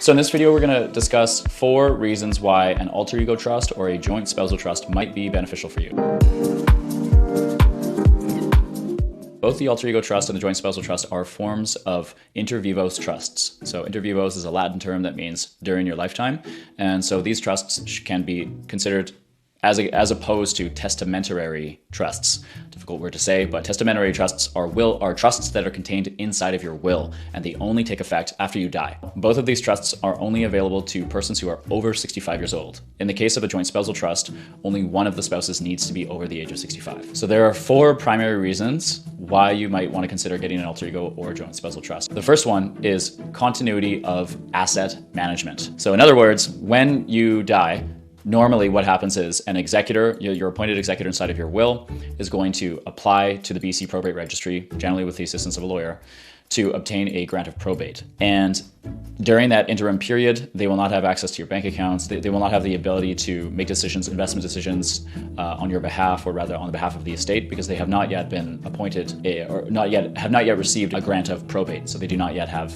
So in this video, we're going to discuss 4 reasons why an alter ego trust or a joint spousal trust might be beneficial for you. Both the alter ego trust and the joint spousal trust are forms of Inter-vivos trusts. So Inter-vivos is a Latin term that means during your lifetime. And so these trusts can be considered as opposed to testamentary trusts. Difficult word to say, but testamentary trusts are trusts that are contained inside of your will, and they only take effect after you die. Both of these trusts are only available to persons who are over 65 years old. In the case of a joint spousal trust, only one of the spouses needs to be over the age of 65. So there are 4 primary reasons why you might want to consider getting an alter ego or a joint spousal trust. The first one is continuity of asset management. So in other words, when you die, normally what happens is an executor, your appointed executor inside of your will, is going to apply to the BC probate registry, generally with the assistance of a lawyer, to obtain a grant of probate. And during that interim period, they will not have access to your bank accounts. They will not have the ability to make decisions, investment decisions on your behalf, or rather on the behalf of the estate, because they have not yet been appointed or have not yet received a grant of probate. So they do not yet have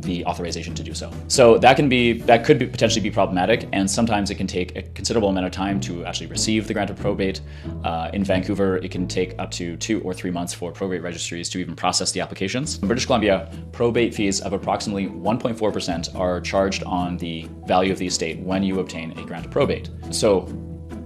the authorization to do so. So that could potentially be problematic, and sometimes it can take a considerable amount of time to actually receive the grant of probate. In Vancouver, it can take up to 2 or 3 months for probate registries to even process the applications. In British Columbia, probate fees of approximately 1.4% are charged on the value of the estate when you obtain a grant of probate. So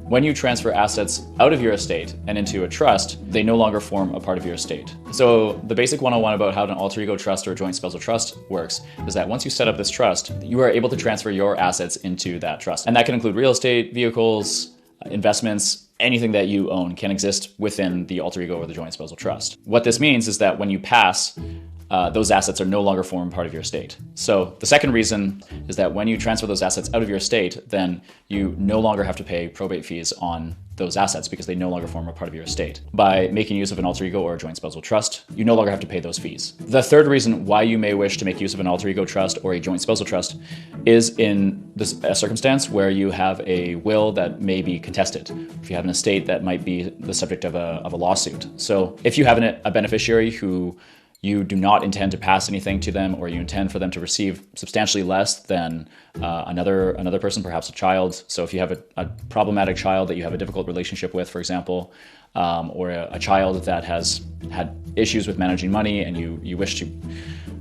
when you transfer assets out of your estate and into a trust, they no longer form a part of your estate. So the basic 101 about how an alter ego trust or a joint spousal trust works is that once you set up this trust, you are able to transfer your assets into that trust. And that can include real estate, vehicles, investments, anything that you own can exist within the alter ego or the joint spousal trust. What this means is that when you pass, those assets are no longer form part of your estate. So the second reason is that when you transfer those assets out of your estate, then you no longer have to pay probate fees on those assets because they no longer form a part of your estate. By making use of an alter ego or a joint spousal trust, you no longer have to pay those fees. The third reason why you may wish to make use of an alter ego trust or a joint spousal trust is in a circumstance where you have a will that may be contested. If you have an estate that might be the subject of a lawsuit. So if you have a beneficiary who you do not intend to pass anything to them, or you intend for them to receive substantially less than another person, perhaps a child. So if you have a problematic child that you have a difficult relationship with, for example, or a child that has had issues with managing money and you wish to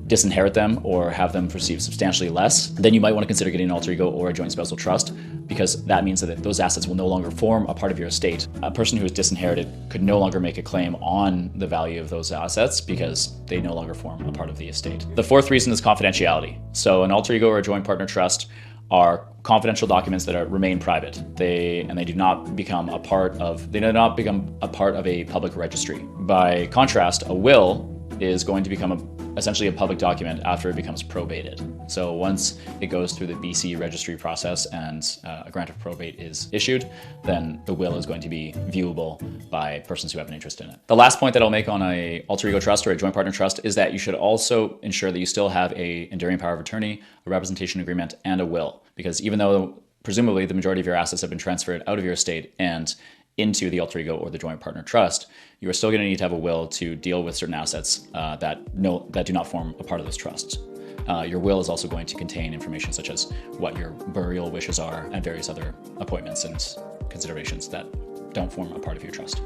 disinherit them or have them receive substantially less, then you might want to consider getting an alter ego or a joint spousal trust, because that means that those assets will no longer form a part of your estate. A person who is disinherited could no longer make a claim on the value of those assets because they no longer form a part of the estate. The fourth reason is confidentiality. So an alter ego or a joint partner trust are confidential documents that remain private. They do not become a part of a public registry. By contrast, a will is going to become essentially a public document after it becomes probated. So once it goes through the BC registry process and a grant of probate is issued, then the will is going to be viewable by persons who have an interest in it. The last point that I'll make on a alter ego trust or a joint partner trust is that you should also ensure that you still have a enduring power of attorney, a representation agreement, and a will. Because even though presumably the majority of your assets have been transferred out of your estate and into the alter ego or the joint partner trust, you are still going to need to have a will to deal with certain assets that do not form a part of those trusts. Your will is also going to contain information such as what your burial wishes are and various other appointments and considerations that don't form a part of your trust.